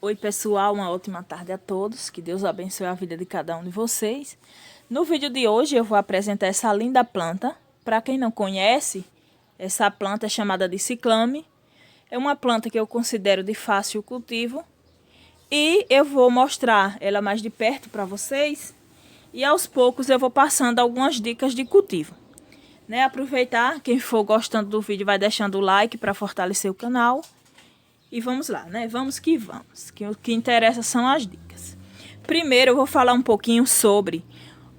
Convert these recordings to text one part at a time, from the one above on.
Oi pessoal, uma ótima tarde a todos, que Deus abençoe a vida de cada um de vocês. No vídeo de hoje eu vou apresentar essa linda planta. Para quem não conhece, essa planta é chamada de ciclame. É uma planta que eu considero de fácil cultivo e eu vou mostrar ela mais de perto para vocês e aos poucos eu vou passando algumas dicas de cultivo. Aproveitar, quem for gostando do vídeo vai deixando o like para fortalecer o canal. E vamos lá, Vamos que vamos, que o que interessa são as dicas. Primeiro eu vou falar um pouquinho sobre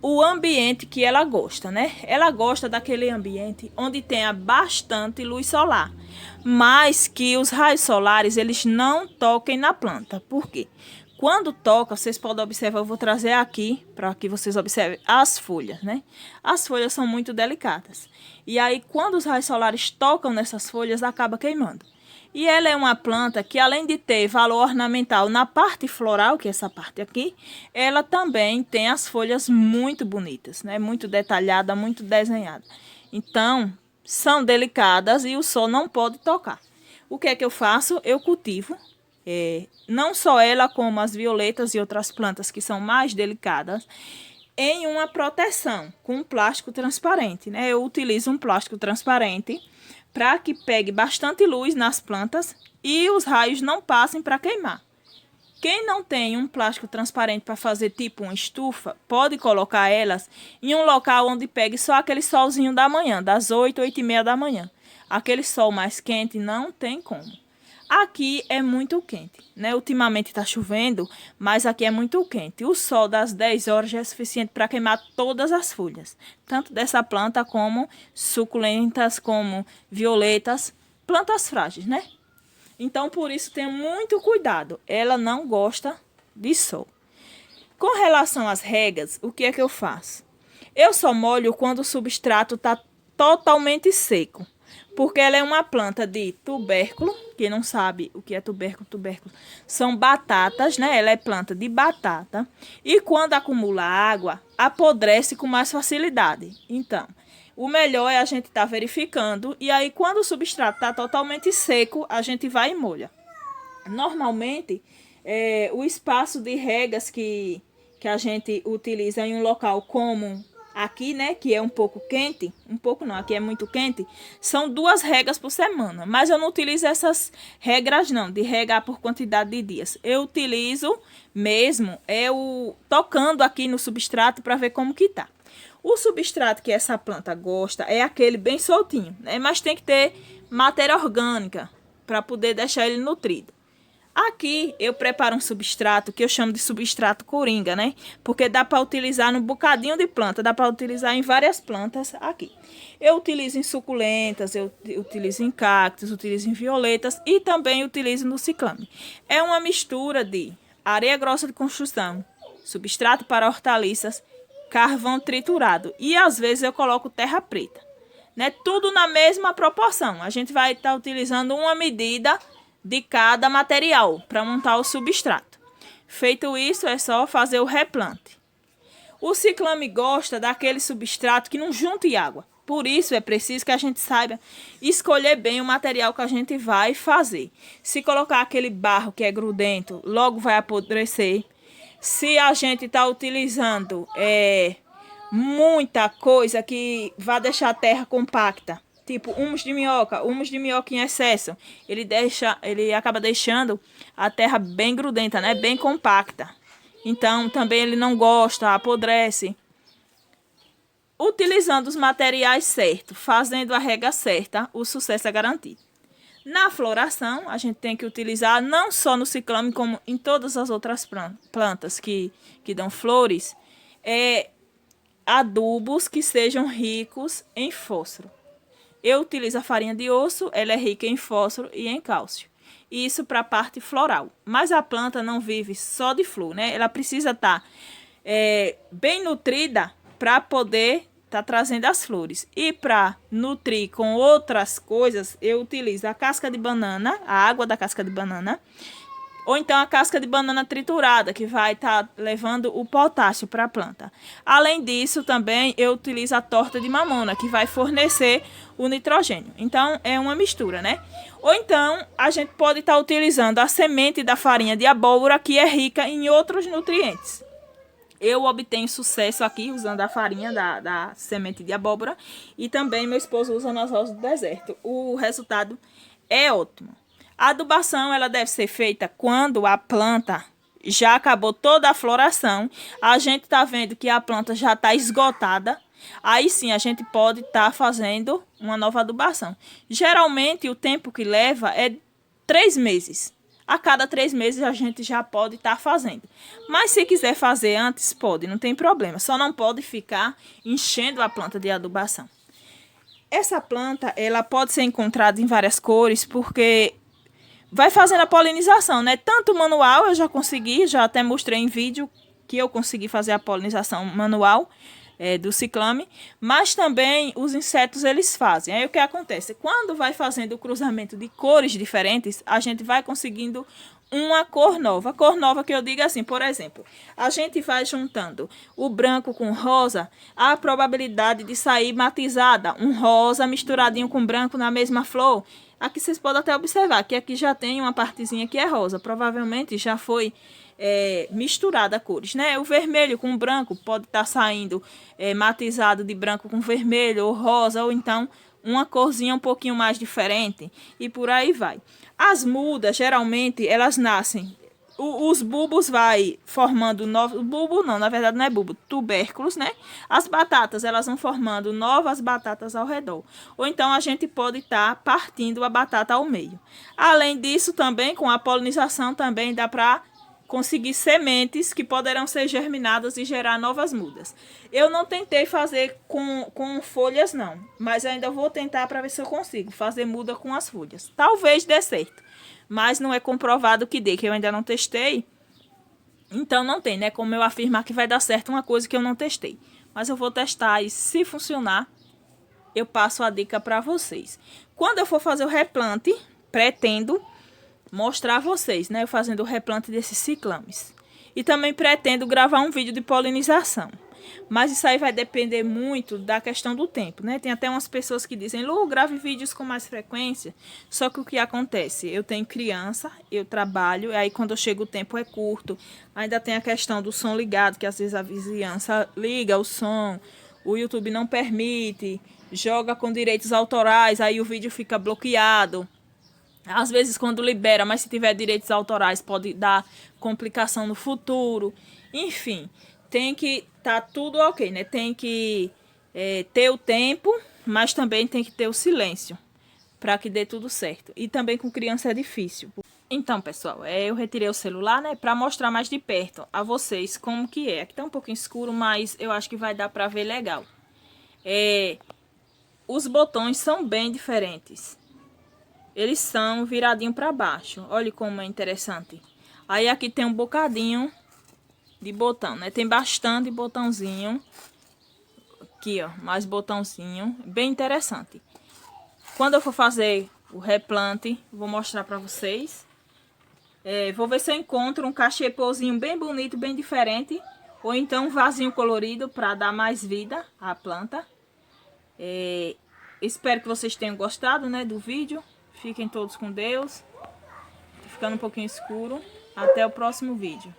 o ambiente que ela gosta, Ela gosta daquele ambiente onde tenha bastante luz solar, mas que os raios solares eles não toquem na planta. Por quê? Quando toca, vocês podem observar, eu vou trazer aqui para que vocês observem as folhas, As folhas são muito delicadas. E aí, quando os raios solares tocam nessas folhas, acaba queimando. E ela é uma planta que, além de ter valor ornamental na parte floral, que é essa parte aqui, ela também tem as folhas muito bonitas, Muito detalhada, muito desenhada. Então, são delicadas e o sol não pode tocar. O que é que eu faço? Eu cultivo, não só ela, como as violetas e outras plantas que são mais delicadas, em uma proteção com plástico transparente, Eu utilizo um plástico transparente para que pegue bastante luz nas plantas e os raios não passem para queimar. Quem não tem um plástico transparente para fazer tipo uma estufa, pode colocar elas em um local onde pegue só aquele solzinho da manhã, das 8, 8h30 da manhã. Aquele sol mais quente não tem como. Aqui é muito quente, Ultimamente está chovendo, mas aqui é muito quente. O sol das 10 horas já é suficiente para queimar todas as folhas, tanto dessa planta como suculentas, como violetas, plantas frágeis, Então, por isso, tenha muito cuidado. Ela não gosta de sol. Com relação às regas, o que é que eu faço? Eu só molho quando o substrato está totalmente seco. Porque ela é uma planta de tubérculo. Quem não sabe o que é tubérculo, tubérculo são batatas, Ela é planta de batata. E quando acumula água, apodrece com mais facilidade. Então, o melhor é a gente estar verificando. E aí, quando o substrato está totalmente seco, a gente vai e molha. Normalmente, o espaço de regas que a gente utiliza em um local como aqui, que é um pouco quente, um pouco não, aqui é muito quente, são 2 regas por semana. Mas eu não utilizo essas regras não, de regar por quantidade de dias. Eu utilizo mesmo, tocando aqui no substrato para ver como que tá. O substrato que essa planta gosta é aquele bem soltinho, Mas tem que ter matéria orgânica para poder deixar ele nutrido. Aqui eu preparo um substrato que eu chamo de substrato coringa, Porque dá para utilizar num bocadinho de planta, dá para utilizar em várias plantas aqui. Eu utilizo em suculentas, eu utilizo em cactos, utilizo em violetas e também utilizo no ciclame. É uma mistura de areia grossa de construção, substrato para hortaliças, carvão triturado e às vezes eu coloco terra preta, Tudo na mesma proporção. A gente vai estar utilizando uma medida de cada material para montar o substrato. Feito isso, é só fazer o replante. O ciclame gosta daquele substrato que não junte água. Por isso é preciso que a gente saiba escolher bem o material que a gente vai fazer. Se colocar aquele barro que é grudento, logo vai apodrecer. Se a gente está utilizando muita coisa que vai deixar a terra compacta, tipo humus de minhoca em excesso, ele acaba deixando a terra bem grudenta, bem compacta. Então também ele não gosta, apodrece. Utilizando os materiais certos, fazendo a rega certa, o sucesso é garantido. Na floração, a gente tem que utilizar, não só no ciclame, como em todas as outras plantas que dão flores, adubos que sejam ricos em fósforo. Eu utilizo a farinha de osso, ela é rica em fósforo e em cálcio. Isso para a parte floral. Mas a planta não vive só de flor, Ela precisa estar bem nutrida para poder estar trazendo as flores. E para nutrir com outras coisas, eu utilizo a casca de banana, a água da casca de banana, Ou então a casca de banana triturada, que vai estar levando o potássio para a planta. Além disso, também eu utilizo a torta de mamona, que vai fornecer o nitrogênio. Então, é uma mistura, né? Ou então, a gente pode estar utilizando a semente da farinha de abóbora, que é rica em outros nutrientes. Eu obtenho sucesso aqui usando a farinha da semente de abóbora e também meu esposo usa nas rosas do deserto. O resultado é ótimo. A adubação ela deve ser feita quando a planta já acabou toda a floração. A gente está vendo que a planta já está esgotada. Aí sim a gente pode estar fazendo uma nova adubação. Geralmente o tempo que leva é 3 meses. A cada 3 meses a gente já pode estar fazendo. Mas se quiser fazer antes, pode, não tem problema. Só não pode ficar enchendo a planta de adubação. Essa planta, ela pode ser encontrada em várias cores, porque vai fazendo a polinização, né? Tanto manual, eu já consegui, já até mostrei em vídeo que eu consegui fazer a polinização manual do ciclame, mas também os insetos eles fazem. Aí o que acontece? Quando vai fazendo o cruzamento de cores diferentes, a gente vai conseguindo uma cor nova. A cor nova que eu digo assim, por exemplo, a gente vai juntando o branco com rosa, a probabilidade de sair matizada, um rosa misturadinho com branco na mesma flor. Aqui vocês podem até observar que aqui já tem uma partezinha que é rosa, provavelmente já foi misturada a cores, né? O vermelho com branco pode estar saindo matizado de branco com vermelho ou rosa, ou então uma corzinha um pouquinho mais diferente e por aí vai. As mudas, geralmente, elas nascem, os bulbos vai formando novos, bulbo não, na verdade não é bulbo, tubérculos, né? As batatas, elas vão formando novas batatas ao redor. Ou então a gente pode estar partindo a batata ao meio. Além disso, também com a polinização também dá para conseguir sementes que poderão ser germinadas e gerar novas mudas. Eu não tentei fazer com folhas não, mas ainda vou tentar para ver se eu consigo fazer muda com as folhas. Talvez dê certo, mas não é comprovado que dê, que eu ainda não testei. Então não tem, né, como eu afirmar que vai dar certo uma coisa que eu não testei. Mas eu vou testar e se funcionar, eu passo a dica para vocês. Quando eu for fazer o replante, pretendo mostrar a vocês, né, eu fazendo o replante desses ciclames. E também pretendo gravar um vídeo de polinização. Mas isso aí vai depender muito da questão do tempo, né? Tem até umas pessoas que dizem, Lu, grave vídeos com mais frequência. Só que o que acontece? Eu tenho criança, eu trabalho, e aí quando eu chego o tempo é curto. Ainda tem a questão do som ligado, que às vezes a vizinhança liga o som, o YouTube não permite, joga com direitos autorais, aí o vídeo fica bloqueado. Às vezes quando libera, mas se tiver direitos autorais pode dar complicação no futuro. Enfim, tem que tá tudo ok, né? Tem que ter o tempo, mas também tem que ter o silêncio para que dê tudo certo. E também com criança é difícil. Então, pessoal, eu retirei o celular, né, para mostrar mais de perto a vocês como que é. Aqui tá um pouquinho escuro, mas eu acho que vai dar para ver legal. Os botões são bem diferentes. Eles são viradinho para baixo. Olha como é interessante. Aí aqui tem um bocadinho de botão, né? Tem bastante botãozinho. Aqui, ó, mais botãozinho. Bem interessante. Quando eu for fazer o replante, vou mostrar para vocês. Vou ver se eu encontro um cachepôzinho bem bonito, bem diferente. Ou então um vasinho colorido para dar mais vida à planta. Espero que vocês tenham gostado, né, do vídeo. Fiquem todos com Deus. Tá ficando um pouquinho escuro. Até o próximo vídeo.